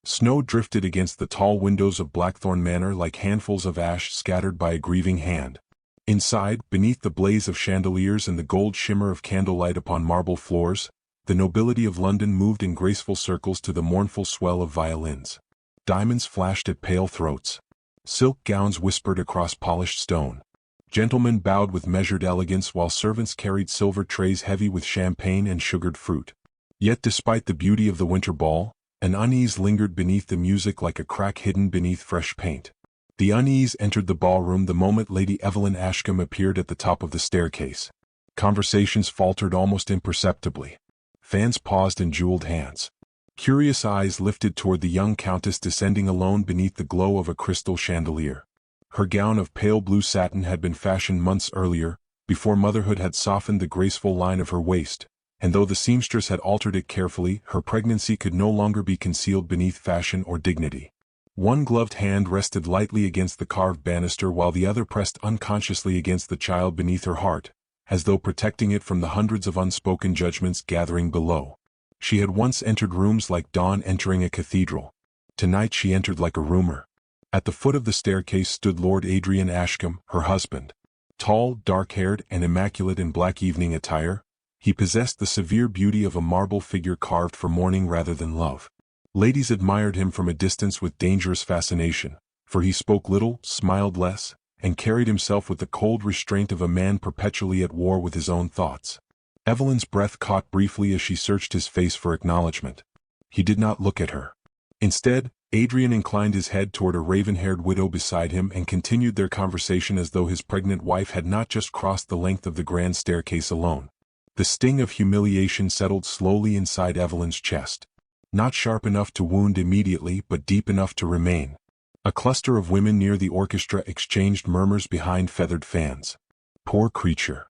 Snow drifted against the tall windows of Blackthorne Manor like handfuls of ash scattered by a grieving hand. Inside, beneath the blaze of chandeliers and the gold shimmer of candlelight upon marble floors, the nobility of London moved in graceful circles to the mournful swell of violins. Diamonds flashed at pale throats. Silk gowns whispered across polished stone. Gentlemen bowed with measured elegance while servants carried silver trays heavy with champagne and sugared fruit. Yet despite the beauty of the winter ball, an unease lingered beneath the music like a crack hidden beneath fresh paint. The unease entered the ballroom the moment Lady Evelyn Ashcombe appeared at the top of the staircase. Conversations faltered almost imperceptibly. Fans paused in jeweled hands. Curious eyes lifted toward the young countess descending alone beneath the glow of a crystal chandelier. Her gown of pale blue satin had been fashioned months earlier, before motherhood had softened the graceful line of her waist, and though the seamstress had altered it carefully, her pregnancy could no longer be concealed beneath fashion or dignity. One gloved hand rested lightly against the carved banister while the other pressed unconsciously against the child beneath her heart, as though protecting it from the hundreds of unspoken judgments gathering below. She had once entered rooms like dawn entering a cathedral. Tonight she entered like a rumor. At the foot of the staircase stood Lord Adrian Ashcombe, her husband. Tall, dark-haired, and immaculate in black evening attire, he possessed the severe beauty of a marble figure carved for mourning rather than love. Ladies admired him from a distance with dangerous fascination, for he spoke little, smiled less, and carried himself with the cold restraint of a man perpetually at war with his own thoughts. Evelyn's breath caught briefly as she searched his face for acknowledgement. He did not look at her. Instead, Adrian inclined his head toward a raven-haired widow beside him and continued their conversation as though his pregnant wife had not just crossed the length of the grand staircase alone. The sting of humiliation settled slowly inside Evelyn's chest. Not sharp enough to wound immediately but deep enough to remain. A cluster of women near the orchestra exchanged murmurs behind feathered fans. Poor creature.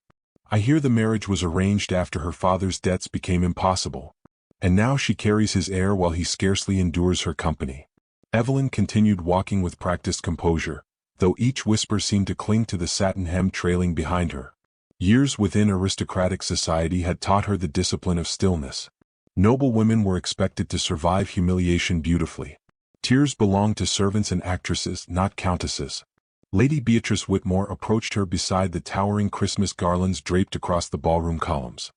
I hear the marriage was arranged after her father's debts became impossible. And now she carries his heir while he scarcely endures her company. Evelyn continued walking with practiced composure, though each whisper seemed to cling to the satin hem trailing behind her. Years within aristocratic society had taught her the discipline of stillness. Noble women were expected to survive humiliation beautifully. Tears belonged to servants and actresses, not countesses. Lady Beatrice Whitmore approached her beside the towering Christmas garlands draped across the ballroom columns.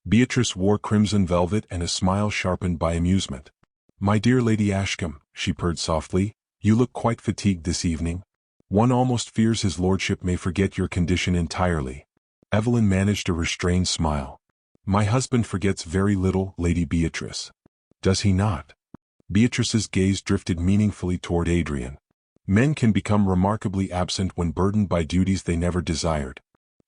Beatrice wore crimson velvet and a smile sharpened by amusement. "My dear Lady Ashcombe," she purred softly, "you look quite fatigued this evening. One almost fears his lordship may forget your condition entirely." Evelyn managed a restrained smile. "My husband forgets very little, Lady Beatrice." "Does he not?" Beatrice's gaze drifted meaningfully toward Adrian. Men can become remarkably absent when burdened by duties they never desired.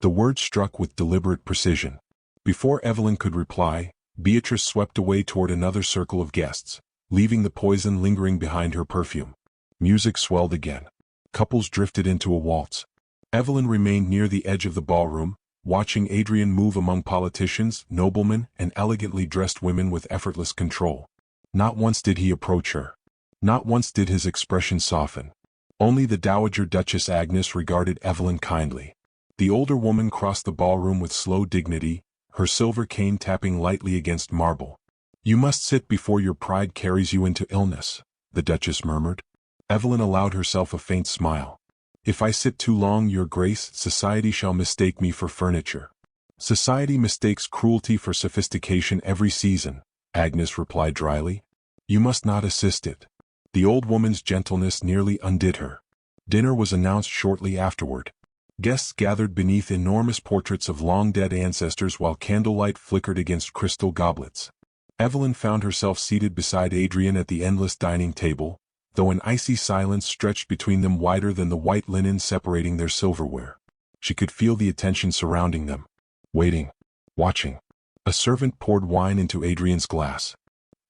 The word struck with deliberate precision. Before Evelyn could reply, Beatrice swept away toward another circle of guests, leaving the poison lingering behind her perfume. Music swelled again. Couples drifted into a waltz. Evelyn remained near the edge of the ballroom, watching Adrian move among politicians, noblemen, and elegantly dressed women with effortless control. Not once did he approach her. Not once did his expression soften. Only the Dowager Duchess Agnes regarded Evelyn kindly. The older woman crossed the ballroom with slow dignity, her silver cane tapping lightly against marble. "You must sit before your pride carries you into illness," the Duchess murmured. Evelyn allowed herself a faint smile. "If I sit too long, your grace, society shall mistake me for furniture." "Society mistakes cruelty for sophistication every season," Agnes replied dryly. "You must not assist it." The old woman's gentleness nearly undid her. Dinner was announced shortly afterward. Guests gathered beneath enormous portraits of long-dead ancestors while candlelight flickered against crystal goblets. Evelyn found herself seated beside Adrian at the endless dining table, though an icy silence stretched between them wider than the white linen separating their silverware. She could feel the attention surrounding them. Waiting. Watching. A servant poured wine into Adrian's glass.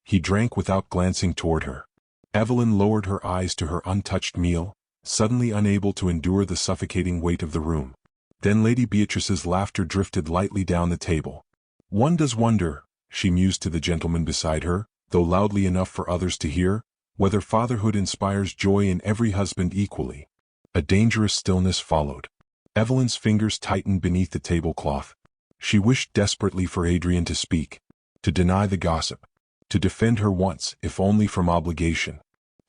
He drank without glancing toward her. Evelyn lowered her eyes to her untouched meal, suddenly unable to endure the suffocating weight of the room. Then Lady Beatrice's laughter drifted lightly down the table. "One does wonder," she mused to the gentleman beside her, though loudly enough for others to hear, "whether fatherhood inspires joy in every husband equally." A dangerous stillness followed. Evelyn's fingers tightened beneath the tablecloth. She wished desperately for Adrian to speak, to deny the gossip, to defend her once, if only from obligation.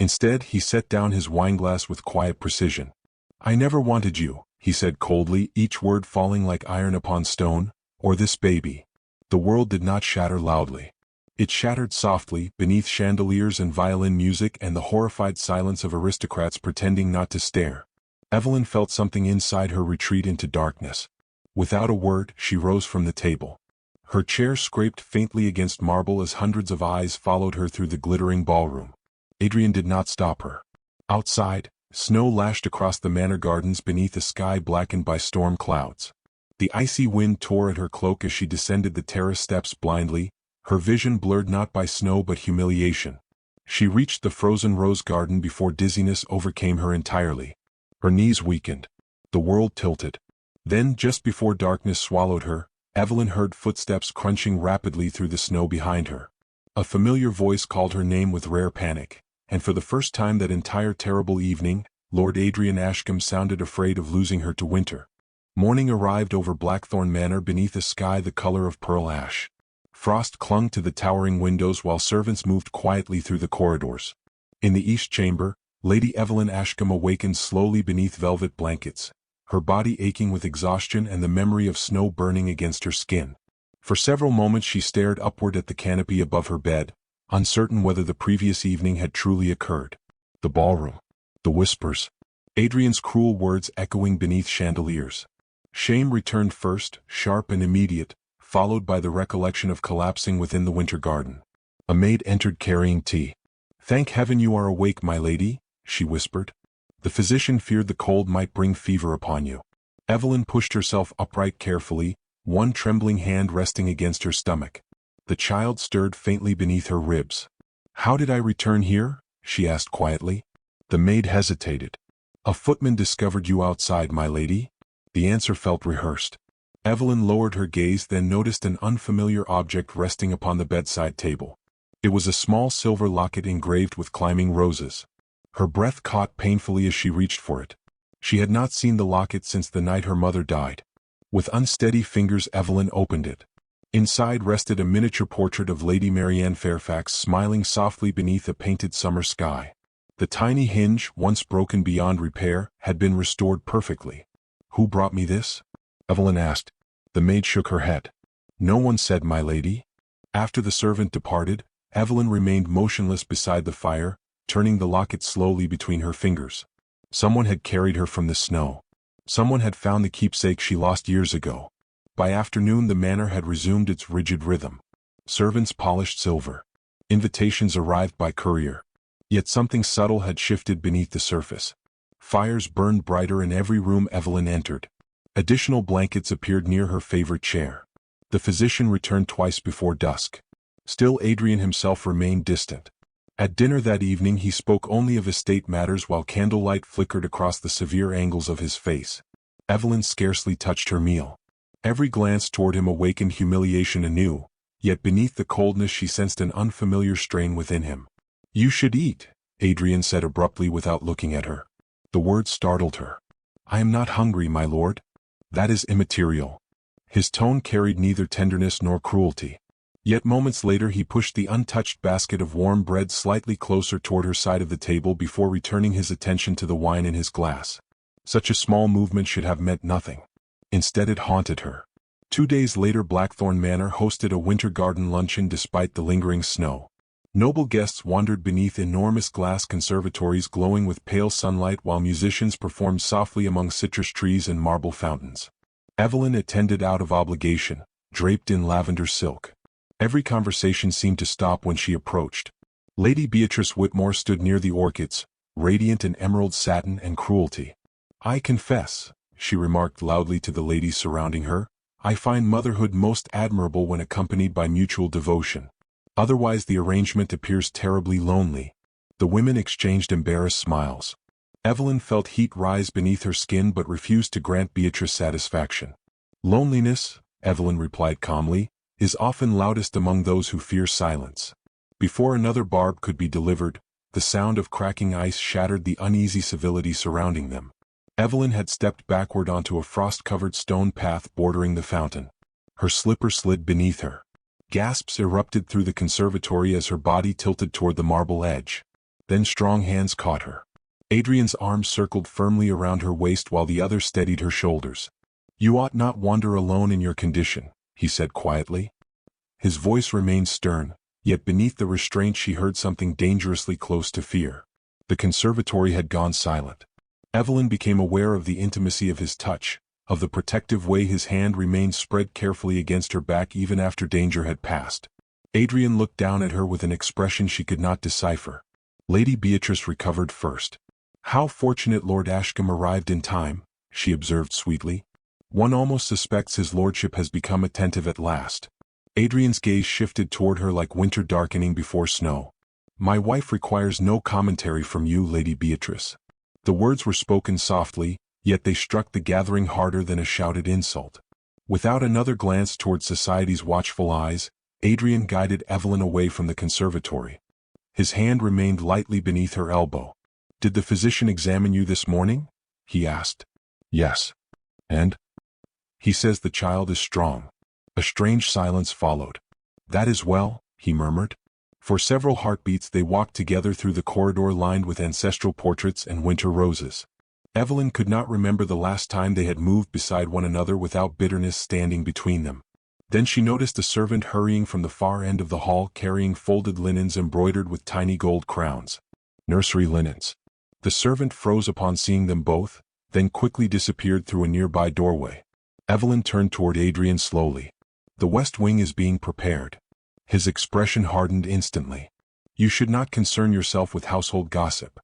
Instead, he set down his wineglass with quiet precision. "I never wanted you," he said coldly, each word falling like iron upon stone, "or this baby." The world did not shatter loudly. It shattered softly, beneath chandeliers and violin music and the horrified silence of aristocrats pretending not to stare. Evelyn felt something inside her retreat into darkness. Without a word, she rose from the table. Her chair scraped faintly against marble as hundreds of eyes followed her through the glittering ballroom. Adrian did not stop her. Outside, snow lashed across the manor gardens beneath a sky blackened by storm clouds. The icy wind tore at her cloak as she descended the terrace steps blindly, her vision blurred not by snow but humiliation. She reached the frozen rose garden before dizziness overcame her entirely. Her knees weakened. The world tilted. Then, just before darkness swallowed her, Evelyn heard footsteps crunching rapidly through the snow behind her. A familiar voice called her name with rare panic, and for the first time that entire terrible evening, Lord Adrian Ashcombe sounded afraid of losing her to winter. Morning arrived over Blackthorne Manor beneath a sky the color of pearl ash. Frost clung to the towering windows while servants moved quietly through the corridors. In the east chamber, Lady Evelyn Ashcombe awakened slowly beneath velvet blankets, her body aching with exhaustion and the memory of snow burning against her skin. For several moments she stared upward at the canopy above her bed, uncertain whether the previous evening had truly occurred. The ballroom. The whispers. Adrian's cruel words echoing beneath chandeliers. Shame returned first, sharp and immediate, followed by the recollection of collapsing within the winter garden. A maid entered carrying tea. "Thank heaven you are awake, my lady," she whispered. "The physician feared the cold might bring fever upon you." Evelyn pushed herself upright carefully, one trembling hand resting against her stomach. The child stirred faintly beneath her ribs. "How did I return here?" she asked quietly. The maid hesitated. "A footman discovered you outside, my lady." The answer felt rehearsed. Evelyn lowered her gaze, then noticed an unfamiliar object resting upon the bedside table. It was a small silver locket engraved with climbing roses. Her breath caught painfully as she reached for it. She had not seen the locket since the night her mother died. With unsteady fingers Evelyn opened it. Inside rested a miniature portrait of Lady Marianne Fairfax smiling softly beneath a painted summer sky. The tiny hinge, once broken beyond repair, had been restored perfectly. "Who brought me this?" Evelyn asked. The maid shook her head. "No one said, my lady." After the servant departed, Evelyn remained motionless beside the fire, turning the locket slowly between her fingers. Someone had carried her from the snow. Someone had found the keepsake she lost years ago. By afternoon the manor had resumed its rigid rhythm. Servants polished silver. Invitations arrived by courier. Yet something subtle had shifted beneath the surface. Fires burned brighter in every room Evelyn entered. Additional blankets appeared near her favorite chair. The physician returned twice before dusk. Still Adrian himself remained distant. At dinner that evening he spoke only of estate matters while candlelight flickered across the severe angles of his face. Evelyn scarcely touched her meal. Every glance toward him awakened humiliation anew, yet beneath the coldness she sensed an unfamiliar strain within him. "You should eat," Adrian said abruptly without looking at her. The word startled her. "I am not hungry, my lord." "That is immaterial." His tone carried neither tenderness nor cruelty. Yet moments later he pushed the untouched basket of warm bread slightly closer toward her side of the table before returning his attention to the wine in his glass. Such a small movement should have meant nothing. Instead it haunted her. 2 days later Blackthorne Manor hosted a winter garden luncheon despite the lingering snow. Noble guests wandered beneath enormous glass conservatories glowing with pale sunlight while musicians performed softly among citrus trees and marble fountains. Evelyn attended out of obligation, draped in lavender silk. Every conversation seemed to stop when she approached. Lady Beatrice Whitmore stood near the orchids, radiant in emerald satin and cruelty. "I confess," she remarked loudly to the ladies surrounding her, "I find motherhood most admirable when accompanied by mutual devotion. Otherwise the arrangement appears terribly lonely." The women exchanged embarrassed smiles. Evelyn felt heat rise beneath her skin but refused to grant Beatrice satisfaction. "Loneliness," Evelyn replied calmly, "is often loudest among those who fear silence." Before another barb could be delivered, the sound of cracking ice shattered the uneasy civility surrounding them. Evelyn had stepped backward onto a frost-covered stone path bordering the fountain. Her slipper slid beneath her. Gasps erupted through the conservatory as her body tilted toward the marble edge. Then strong hands caught her. Adrian's arms circled firmly around her waist while the other steadied her shoulders. "You ought not wander alone in your condition," he said quietly. His voice remained stern, yet beneath the restraint she heard something dangerously close to fear. The conservatory had gone silent. Evelyn became aware of the intimacy of his touch, of the protective way his hand remained spread carefully against her back even after danger had passed. Adrian looked down at her with an expression she could not decipher. Lady Beatrice recovered first. "How fortunate Lord Ashcombe arrived in time," she observed sweetly. "One almost suspects his lordship has become attentive at last." Adrian's gaze shifted toward her like winter darkening before snow. "My wife requires no commentary from you, Lady Beatrice." The words were spoken softly, yet they struck the gathering harder than a shouted insult. Without another glance toward society's watchful eyes, Adrian guided Evelyn away from the conservatory. His hand remained lightly beneath her elbow. "Did the physician examine you this morning?" he asked. "Yes. And?" "He says the child is strong." A strange silence followed. "That is well," he murmured. For several heartbeats they walked together through the corridor lined with ancestral portraits and winter roses. Evelyn could not remember the last time they had moved beside one another without bitterness standing between them. Then she noticed a servant hurrying from the far end of the hall carrying folded linens embroidered with tiny gold crowns. Nursery linens. The servant froze upon seeing them both, then quickly disappeared through a nearby doorway. Evelyn turned toward Adrian slowly. "The West Wing is being prepared." His expression hardened instantly. "You should not concern yourself with household gossip."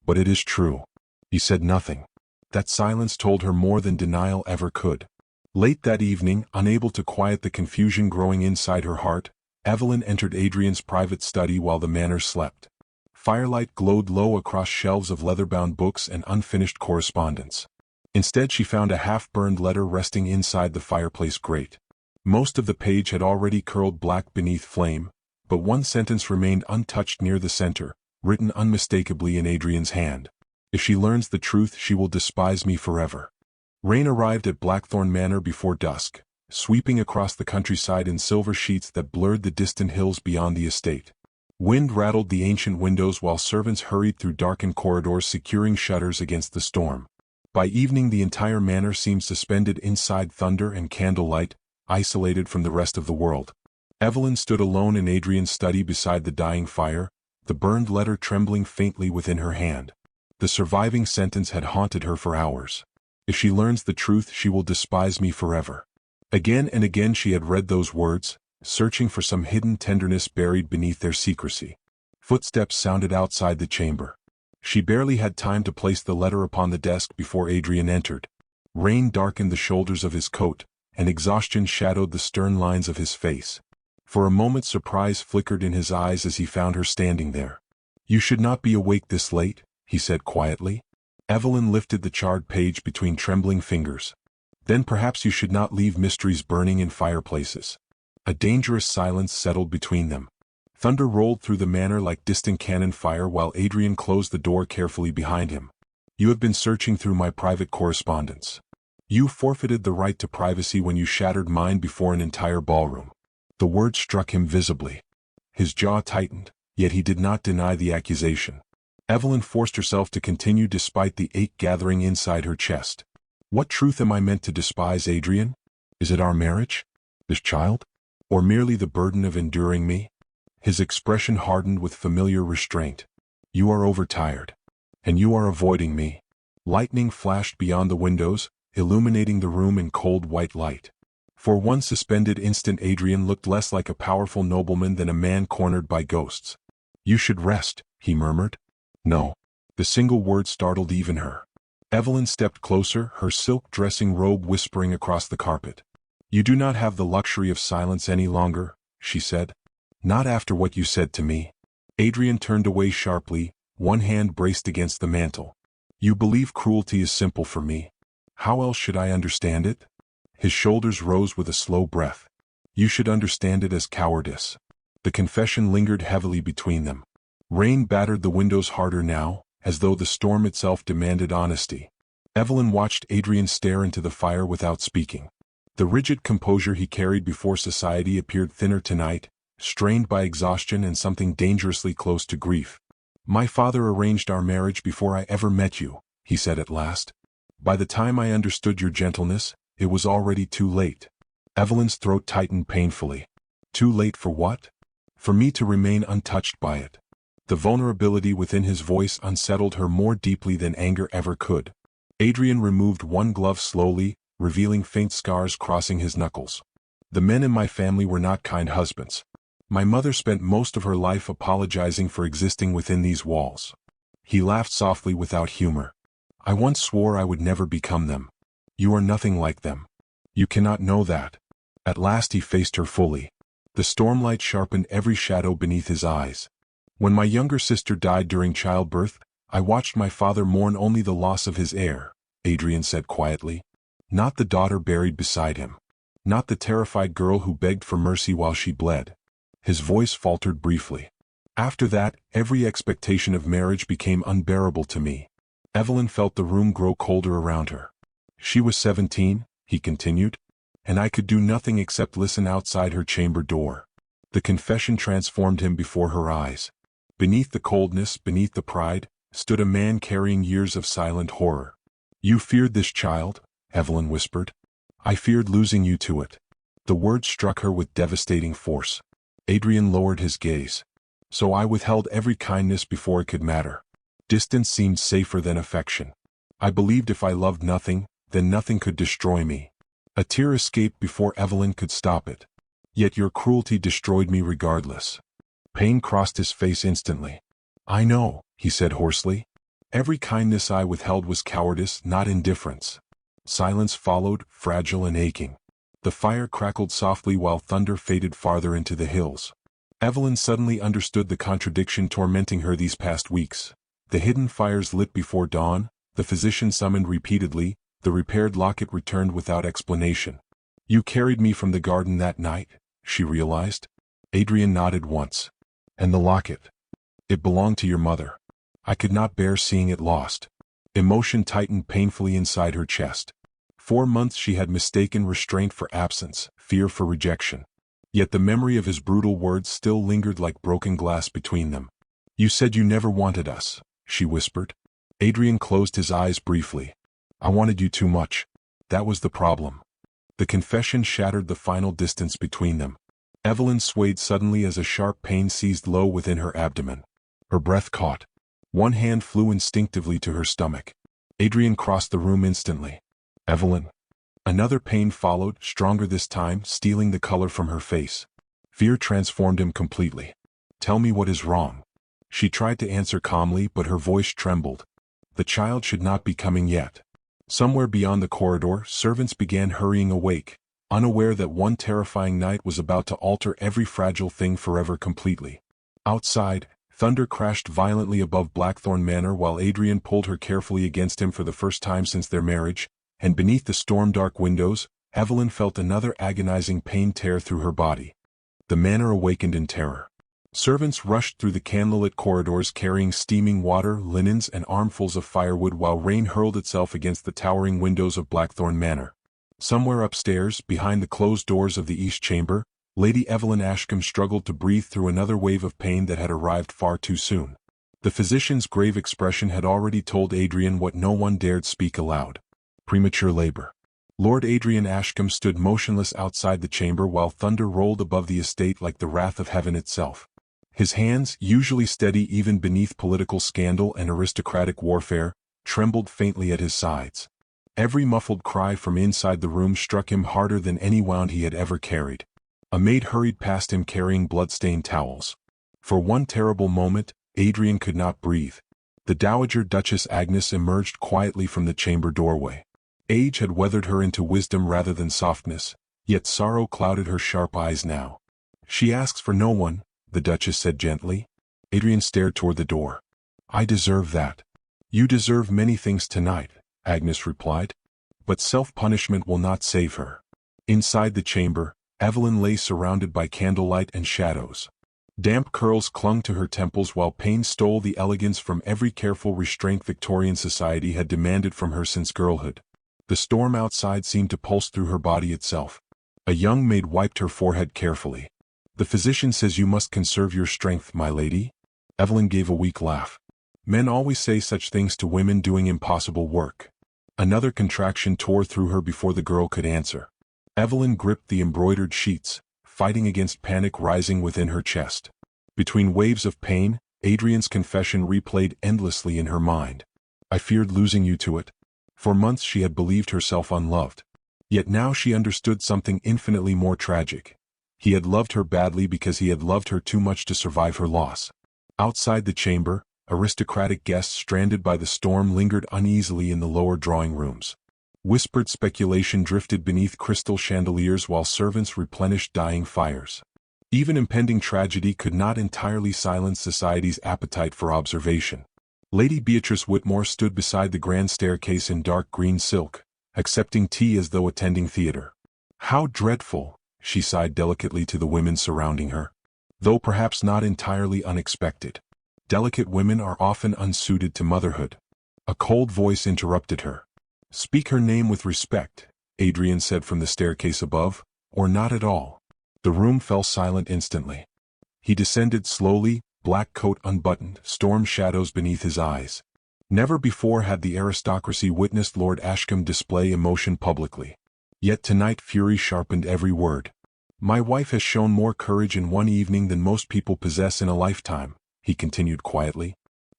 "But it is true." He said nothing. That silence told her more than denial ever could. Late that evening, unable to quiet the confusion growing inside her heart, Evelyn entered Adrian's private study while the manor slept. Firelight glowed low across shelves of leather-bound books and unfinished correspondence. Instead she found a half-burned letter resting inside the fireplace grate. Most of the page had already curled black beneath flame, but one sentence remained untouched near the center, written unmistakably in Adrian's hand. "If she learns the truth, she will despise me forever." Rain arrived at Blackthorne Manor before dusk, sweeping across the countryside in silver sheets that blurred the distant hills beyond the estate. Wind rattled the ancient windows while servants hurried through darkened corridors securing shutters against the storm. By evening the entire manor seemed suspended inside thunder and candlelight, isolated from the rest of the world. Evelyn stood alone in Adrian's study beside the dying fire, the burned letter trembling faintly within her hand. The surviving sentence had haunted her for hours. "If she learns the truth, she will despise me forever." Again and again she had read those words, searching for some hidden tenderness buried beneath their secrecy. Footsteps sounded outside the chamber. She barely had time to place the letter upon the desk before Adrian entered. Rain darkened the shoulders of his coat, and exhaustion shadowed the stern lines of his face. For a moment surprise flickered in his eyes as he found her standing there. "You should not be awake this late," he said quietly. Evelyn lifted the charred page between trembling fingers. "Then perhaps you should not leave mysteries burning in fireplaces." A dangerous silence settled between them. Thunder rolled through the manor like distant cannon fire while Adrian closed the door carefully behind him. "You have been searching through my private correspondence. You forfeited the right to privacy when you shattered mine before an entire ballroom." The word struck him visibly. His jaw tightened, yet he did not deny the accusation. Evelyn forced herself to continue despite the ache gathering inside her chest. "What truth am I meant to despise, Adrian? Is it our marriage? This child? Or merely the burden of enduring me?" His expression hardened with familiar restraint. "You are overtired. And you are avoiding me." Lightning flashed beyond the windows, illuminating the room in cold white light. For one suspended instant Adrian looked less like a powerful nobleman than a man cornered by ghosts. "You should rest," he murmured. "No." The single word startled even her. Evelyn stepped closer, her silk dressing robe whispering across the carpet. "You do not have the luxury of silence any longer," she said. "Not after what you said to me." Adrian turned away sharply, one hand braced against the mantel. "You believe cruelty is simple for me. How else should I understand it?" His shoulders rose with a slow breath. "You should understand it as cowardice." The confession lingered heavily between them. Rain battered the windows harder now, as though the storm itself demanded honesty. Evelyn watched Adrian stare into the fire without speaking. The rigid composure he carried before society appeared thinner tonight, strained by exhaustion and something dangerously close to grief. My father arranged our marriage before I ever met you, he said at last. By the time I understood your gentleness, it was already too late. Evelyn's throat tightened painfully. Too late for what? For me to remain untouched by it. The vulnerability within his voice unsettled her more deeply than anger ever could. Adrian removed one glove slowly, revealing faint scars crossing his knuckles. The men in my family were not kind husbands. My mother spent most of her life apologizing for existing within these walls. He laughed softly without humor. I once swore I would never become them. You are nothing like them. You cannot know that. At last he faced her fully. The stormlight sharpened every shadow beneath his eyes. When my younger sister died during childbirth, I watched my father mourn only the loss of his heir, Adrian said quietly. Not the daughter buried beside him. Not the terrified girl who begged for mercy while she bled. His voice faltered briefly. After that, every expectation of marriage became unbearable to me. Evelyn felt the room grow colder around her. She was 17, he continued, and I could do nothing except listen outside her chamber door. The confession transformed him before her eyes. Beneath the coldness, beneath the pride, stood a man carrying years of silent horror. You feared this child, Evelyn whispered. I feared losing you to it. The words struck her with devastating force. Adrian lowered his gaze. So I withheld every kindness before it could matter. Distance seemed safer than affection. I believed if I loved nothing, then nothing could destroy me. A tear escaped before Evelyn could stop it. Yet your cruelty destroyed me regardless. Pain crossed his face instantly. I know, he said hoarsely. Every kindness I withheld was cowardice, not indifference. Silence followed, fragile and aching. The fire crackled softly while thunder faded farther into the hills. Evelyn suddenly understood the contradiction tormenting her these past weeks. The hidden fires lit before dawn, the physician summoned repeatedly, the repaired locket returned without explanation. You carried me from the garden that night, she realized. Adrian nodded once. And the locket? It belonged to your mother. I could not bear seeing it lost. Emotion tightened painfully inside her chest. 4 months she had mistaken restraint for absence, fear for rejection. Yet the memory of his brutal words still lingered like broken glass between them. You said you never wanted us, she whispered. Adrian closed his eyes briefly. I wanted you too much. That was the problem. The confession shattered the final distance between them. Evelyn swayed suddenly as a sharp pain seized low within her abdomen. Her breath caught. One hand flew instinctively to her stomach. Adrian crossed the room instantly. Evelyn. Another pain followed, stronger this time, stealing the color from her face. Fear transformed him completely. Tell me what is wrong. She tried to answer calmly, but her voice trembled. The child should not be coming yet. Somewhere beyond the corridor, servants began hurrying awake, unaware that one terrifying night was about to alter every fragile thing forever completely. Outside, thunder crashed violently above Blackthorne Manor while Adrian pulled her carefully against him for the first time since their marriage, and beneath the storm-dark windows, Evelyn felt another agonizing pain tear through her body. The manor awakened in terror. Servants rushed through the candlelit corridors carrying steaming water, linens, and armfuls of firewood while rain hurled itself against the towering windows of Blackthorne Manor. Somewhere upstairs, behind the closed doors of the east chamber, Lady Evelyn Ashcombe struggled to breathe through another wave of pain that had arrived far too soon. The physician's grave expression had already told Adrian what no one dared speak aloud. Premature labor. Lord Adrian Ashcombe stood motionless outside the chamber while thunder rolled above the estate like the wrath of heaven itself. His hands, usually steady even beneath political scandal and aristocratic warfare, trembled faintly at his sides. Every muffled cry from inside the room struck him harder than any wound he had ever carried. A maid hurried past him carrying blood-stained towels. For one terrible moment, Adrian could not breathe. The Dowager Duchess Agnes emerged quietly from the chamber doorway. Age had weathered her into wisdom rather than softness, yet sorrow clouded her sharp eyes now. She asks for no one, the Duchess said gently. Adrian stared toward the door. I deserve that. You deserve many things tonight, Agnes replied. But self-punishment will not save her. Inside the chamber, Evelyn lay surrounded by candlelight and shadows. Damp curls clung to her temples while pain stole the elegance from every careful restraint Victorian society had demanded from her since girlhood. The storm outside seemed to pulse through her body itself. A young maid wiped her forehead carefully. The physician says you must conserve your strength, my lady. Evelyn gave a weak laugh. Men always say such things to women doing impossible work. Another contraction tore through her before the girl could answer. Evelyn gripped the embroidered sheets, fighting against panic rising within her chest. Between waves of pain, Adrian's confession replayed endlessly in her mind. I feared losing you to it. For months she had believed herself unloved. Yet now she understood something infinitely more tragic. He had loved her badly because he had loved her too much to survive her loss. Outside the chamber, aristocratic guests stranded by the storm lingered uneasily in the lower drawing rooms. Whispered speculation drifted beneath crystal chandeliers while servants replenished dying fires. Even impending tragedy could not entirely silence society's appetite for observation. Lady Beatrice Whitmore stood beside the grand staircase in dark green silk, accepting tea as though attending theater. How dreadful, she sighed delicately to the women surrounding her. Though perhaps not entirely unexpected. Delicate women are often unsuited to motherhood. A cold voice interrupted her. Speak her name with respect, Adrian said from the staircase above, or not at all. The room fell silent instantly. He descended slowly, black coat unbuttoned, storm shadows beneath his eyes. Never before had the aristocracy witnessed Lord Ashcombe display emotion publicly. Yet tonight fury sharpened every word. My wife has shown more courage in one evening than most people possess in a lifetime, he continued quietly.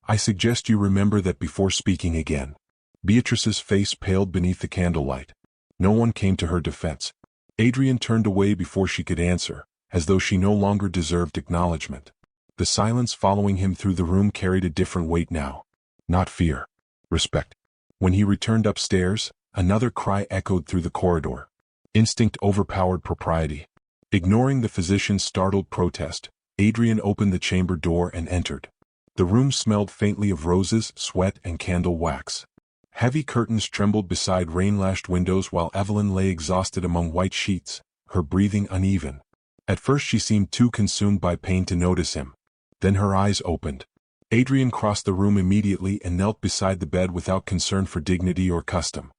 I suggest you remember that before speaking again. Beatrice's face paled beneath the candlelight. No one came to her defense. Adrian turned away before she could answer, as though she no longer deserved acknowledgement. The silence following him through the room carried a different weight now. Not fear. Respect. When he returned upstairs, another cry echoed through the corridor. Instinct overpowered propriety. Ignoring the physician's startled protest, Adrian opened the chamber door and entered. The room smelled faintly of roses, sweat, and candle wax. Heavy curtains trembled beside rain-lashed windows while Evelyn lay exhausted among white sheets, her breathing uneven. At first she seemed too consumed by pain to notice him. Then her eyes opened. Adrian crossed the room immediately and knelt beside the bed without concern for dignity or custom.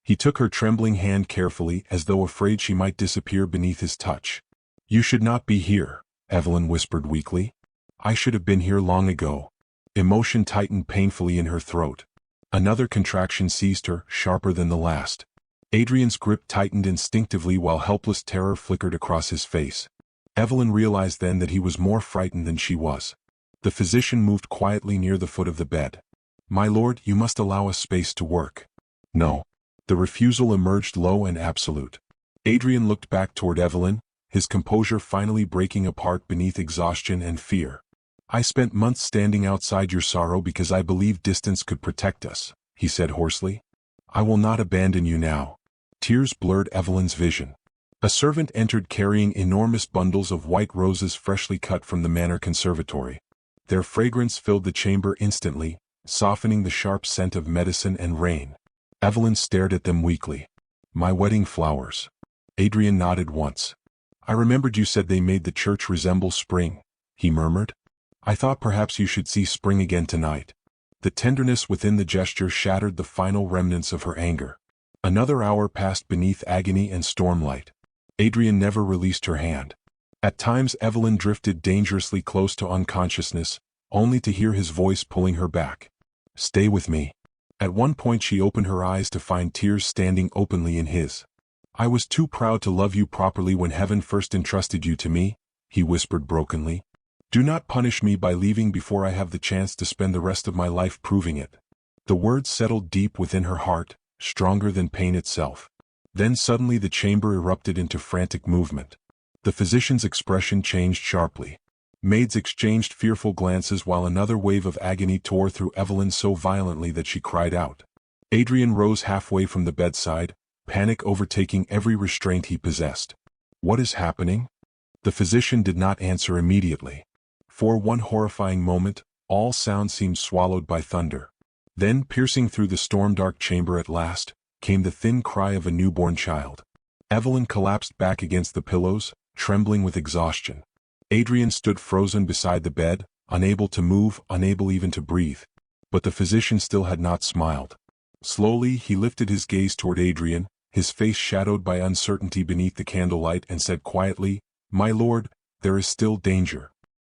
He took her trembling hand carefully as though afraid she might disappear beneath his touch. You should not be here, Evelyn whispered weakly. I should have been here long ago. Emotion tightened painfully in her throat. Another contraction seized her, sharper than the last. Adrian's grip tightened instinctively while helpless terror flickered across his face. Evelyn realized then that he was more frightened than she was. The physician moved quietly near the foot of the bed. My lord, you must allow us space to work. No. The refusal emerged low and absolute. Adrian looked back toward Evelyn, his composure finally breaking apart beneath exhaustion and fear. I spent months standing outside your sorrow because I believed distance could protect us, he said hoarsely. I will not abandon you now. Tears blurred Evelyn's vision. A servant entered carrying enormous bundles of white roses freshly cut from the manor conservatory. Their fragrance filled the chamber instantly, softening the sharp scent of medicine and rain. Evelyn stared at them weakly. My wedding flowers. Adrian nodded once. I remembered you said they made the church resemble spring, he murmured. I thought perhaps you should see spring again tonight. The tenderness within the gesture shattered the final remnants of her anger. Another hour passed beneath agony and stormlight. Adrian never released her hand. At times Evelyn drifted dangerously close to unconsciousness, only to hear his voice pulling her back. Stay with me. At one point she opened her eyes to find tears standing openly in his. I was too proud to love you properly when heaven first entrusted you to me, he whispered brokenly. Do not punish me by leaving before I have the chance to spend the rest of my life proving it. The words settled deep within her heart, stronger than pain itself. Then suddenly the chamber erupted into frantic movement. The physician's expression changed sharply. Maids exchanged fearful glances while another wave of agony tore through Evelyn so violently that she cried out. Adrian rose halfway from the bedside, panic overtaking every restraint he possessed. What is happening? The physician did not answer immediately. For one horrifying moment, all sound seemed swallowed by thunder. Then, piercing through the storm-dark chamber at last, came the thin cry of a newborn child. Evelyn collapsed back against the pillows, trembling with exhaustion. Adrian stood frozen beside the bed, unable to move, unable even to breathe. But the physician still had not smiled. Slowly, he lifted his gaze toward Adrian, his face shadowed by uncertainty beneath the candlelight, and said quietly, My lord, there is still danger.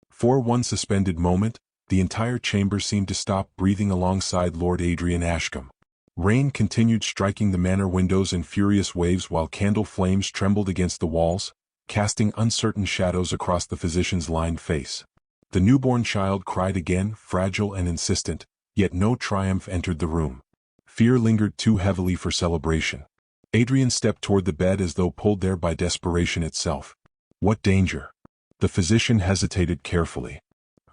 For one suspended moment, the entire chamber seemed to stop breathing alongside Lord Adrian Ashcombe. Rain continued striking the manor windows in furious waves while candle flames trembled against the walls, casting uncertain shadows across the physician's lined face. The newborn child cried again, fragile and insistent, yet no triumph entered the room. Fear lingered too heavily for celebration. Adrian stepped toward the bed as though pulled there by desperation itself. What danger? The physician hesitated carefully.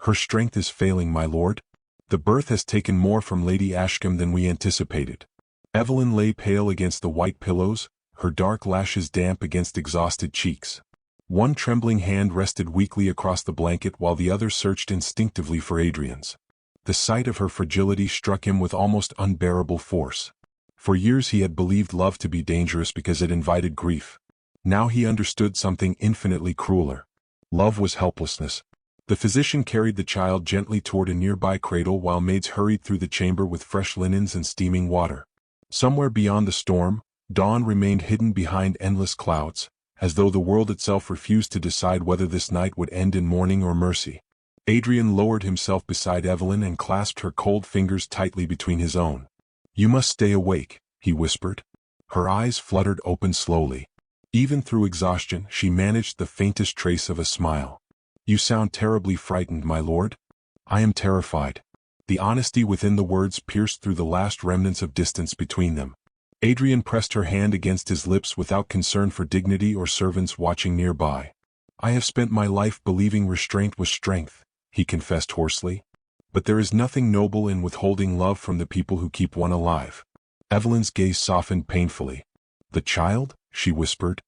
Her strength is failing, my lord. The birth has taken more from Lady Ashcombe than we anticipated. Evelyn lay pale against the white pillows, her dark lashes damp against exhausted cheeks. One trembling hand rested weakly across the blanket while the other searched instinctively for Adrian's. The sight of her fragility struck him with almost unbearable force. For years he had believed love to be dangerous because it invited grief. Now he understood something infinitely crueler. Love was helplessness. The physician carried the child gently toward a nearby cradle while maids hurried through the chamber with fresh linens and steaming water. Somewhere beyond the storm, dawn remained hidden behind endless clouds, as though the world itself refused to decide whether this night would end in mourning or mercy. Adrian lowered himself beside Evelyn and clasped her cold fingers tightly between his own. "You must stay awake," he whispered. Her eyes fluttered open slowly. Even through exhaustion, she managed the faintest trace of a smile. "You sound terribly frightened, my lord." "I am terrified." The honesty within the words pierced through the last remnants of distance between them. Adrian pressed her hand against his lips without concern for dignity or servants watching nearby. "I have spent my life believing restraint was strength," he confessed hoarsely. "But there is nothing noble in withholding love from the people who keep one alive." Evelyn's gaze softened painfully. "The child?" she whispered.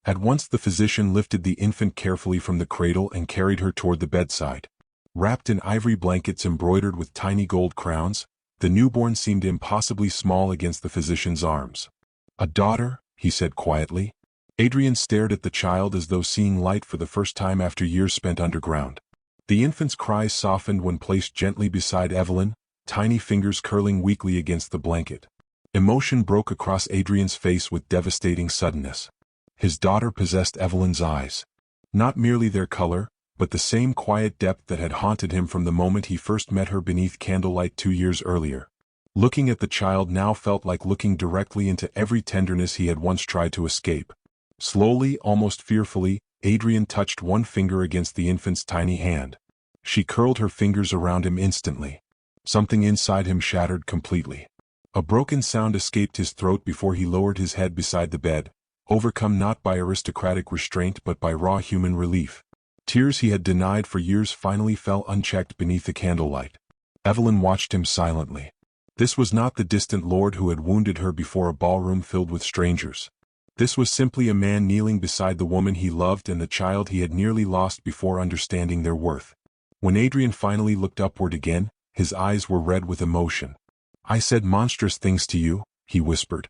At once the physician lifted the infant carefully from the cradle and carried her toward the bedside. Wrapped in ivory blankets embroidered with tiny gold crowns, the newborn seemed impossibly small against the physician's arms. "A daughter," he said quietly. Adrian stared at the child as though seeing light for the first time after years spent underground. The infant's cries softened when placed gently beside Evelyn, tiny fingers curling weakly against the blanket. Emotion broke across Adrian's face with devastating suddenness. His daughter possessed Evelyn's eyes. Not merely their color, but the same quiet depth that had haunted him from the moment he first met her beneath candlelight 2 years earlier. Looking at the child now felt like looking directly into every tenderness he had once tried to escape. Slowly, almost fearfully, Adrian touched one finger against the infant's tiny hand. She curled her fingers around him instantly. Something inside him shattered completely. A broken sound escaped his throat before he lowered his head beside the bed, overcome not by aristocratic restraint but by raw human relief. Tears he had denied for years finally fell unchecked beneath the candlelight. Evelyn watched him silently. This was not the distant lord who had wounded her before a ballroom filled with strangers. This was simply a man kneeling beside the woman he loved and the child he had nearly lost before understanding their worth. When Adrian finally looked upward again, his eyes were red with emotion. "I said monstrous things to you," he whispered.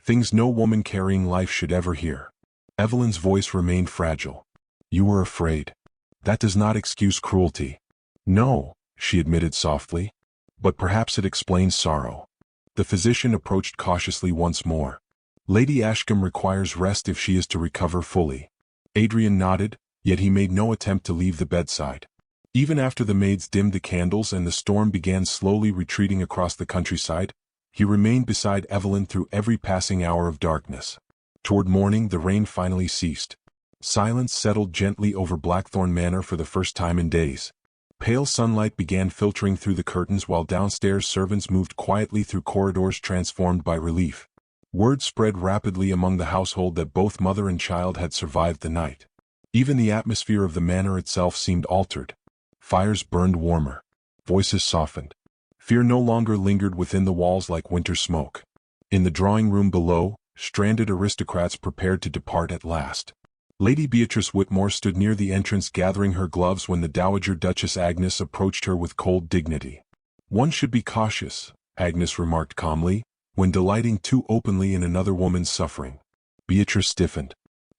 "Things no woman carrying life should ever hear." Evelyn's voice remained fragile. "You were afraid. That does not excuse cruelty." "No," she admitted softly. "But perhaps it explains sorrow." The physician approached cautiously once more. "Lady Ashcombe requires rest if she is to recover fully." Adrian nodded, yet he made no attempt to leave the bedside. Even after the maids dimmed the candles and the storm began slowly retreating across the countryside, he remained beside Evelyn through every passing hour of darkness. Toward morning the rain finally ceased. Silence settled gently over Blackthorne Manor for the first time in days. Pale sunlight began filtering through the curtains while downstairs servants moved quietly through corridors transformed by relief. Word spread rapidly among the household that both mother and child had survived the night. Even the atmosphere of the manor itself seemed altered. Fires burned warmer. Voices softened. Fear no longer lingered within the walls like winter smoke. In the drawing room below, stranded aristocrats prepared to depart at last. Lady Beatrice Whitmore stood near the entrance gathering her gloves when the Dowager Duchess Agnes approached her with cold dignity. "One should be cautious," Agnes remarked calmly, "when delighting too openly in another woman's suffering." Beatrice stiffened.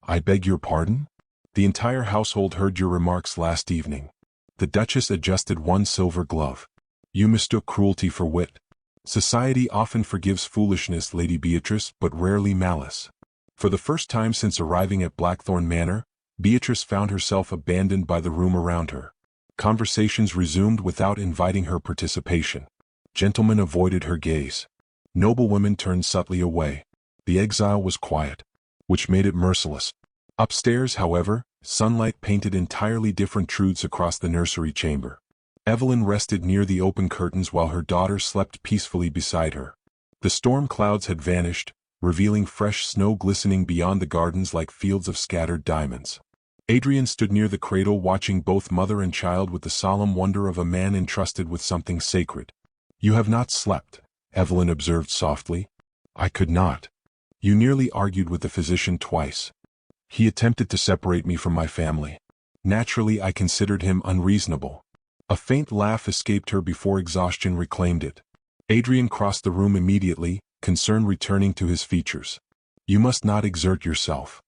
"I beg your pardon?" "The entire household heard your remarks last evening." The Duchess adjusted one silver glove. "You mistook cruelty for wit." "Society often forgives foolishness, Lady Beatrice, but rarely malice." For the first time since arriving at Blackthorne Manor, Beatrice found herself abandoned by the room around her. Conversations resumed without inviting her participation. Gentlemen avoided her gaze. Noblewomen turned subtly away. The exile was quiet, which made it merciless. Upstairs, however, sunlight painted entirely different truths across the nursery chamber. Evelyn rested near the open curtains while her daughter slept peacefully beside her. The storm clouds had vanished, revealing fresh snow glistening beyond the gardens like fields of scattered diamonds. Adrian stood near the cradle watching both mother and child with the solemn wonder of a man entrusted with something sacred. "You have not slept," Evelyn observed softly. "I could not. You nearly argued with the physician twice. He attempted to separate me from my family. Naturally, I considered him unreasonable." A faint laugh escaped her before exhaustion reclaimed it. Adrian crossed the room immediately, concern returning to his features. "You must not exert yourself."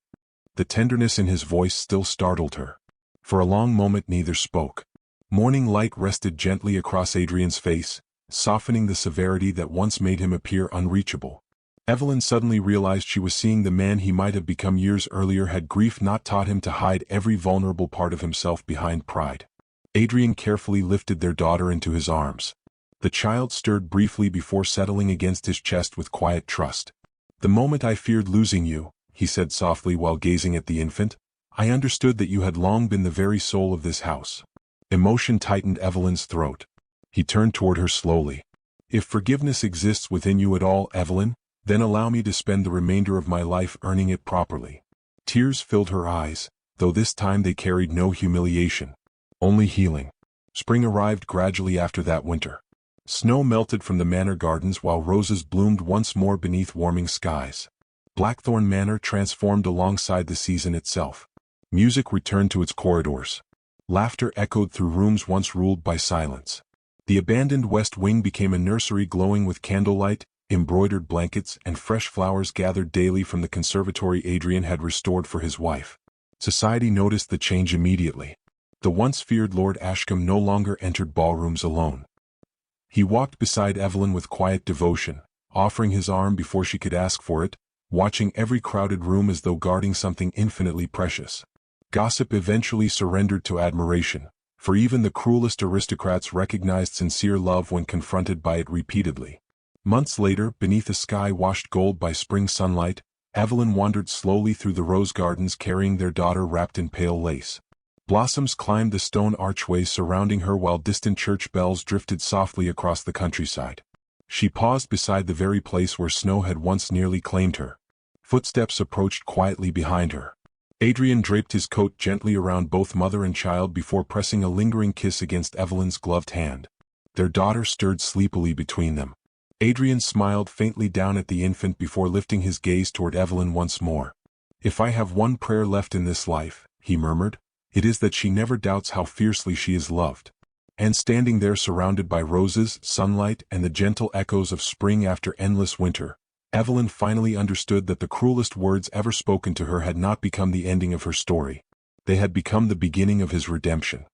The tenderness in his voice still startled her. For a long moment neither spoke. Morning light rested gently across Adrian's face, softening the severity that once made him appear unreachable. Evelyn suddenly realized she was seeing the man he might have become years earlier had grief not taught him to hide every vulnerable part of himself behind pride. Adrian carefully lifted their daughter into his arms. The child stirred briefly before settling against his chest with quiet trust. "The moment I feared losing you," he said softly while gazing at the infant, "I understood that you had long been the very soul of this house." Emotion tightened Evelyn's throat. He turned toward her slowly. "If forgiveness exists within you at all, Evelyn, then allow me to spend the remainder of my life earning it properly." Tears filled her eyes, though this time they carried no humiliation, only healing. Spring arrived gradually after that winter. Snow melted from the manor gardens while roses bloomed once more beneath warming skies. Blackthorne Manor transformed alongside the season itself. Music returned to its corridors. Laughter echoed through rooms once ruled by silence. The abandoned west wing became a nursery glowing with candlelight, embroidered blankets, and fresh flowers gathered daily from the conservatory Adrian had restored for his wife. Society noticed the change immediately. The once feared Lord Ashcombe no longer entered ballrooms alone. He walked beside Evelyn with quiet devotion, offering his arm before she could ask for it, watching every crowded room as though guarding something infinitely precious. Gossip eventually surrendered to admiration, for even the cruelest aristocrats recognized sincere love when confronted by it repeatedly. Months later, beneath a sky washed gold by spring sunlight, Evelyn wandered slowly through the rose gardens carrying their daughter wrapped in pale lace. Blossoms climbed the stone archways surrounding her while distant church bells drifted softly across the countryside. She paused beside the very place where snow had once nearly claimed her. Footsteps approached quietly behind her. Adrian draped his coat gently around both mother and child before pressing a lingering kiss against Evelyn's gloved hand. Their daughter stirred sleepily between them. Adrian smiled faintly down at the infant before lifting his gaze toward Evelyn once more. "If I have one prayer left in this life," he murmured, "it is that she never doubts how fiercely she is loved." And standing there surrounded by roses, sunlight, and the gentle echoes of spring after endless winter, Evelyn finally understood that the cruelest words ever spoken to her had not become the ending of her story. They had become the beginning of his redemption.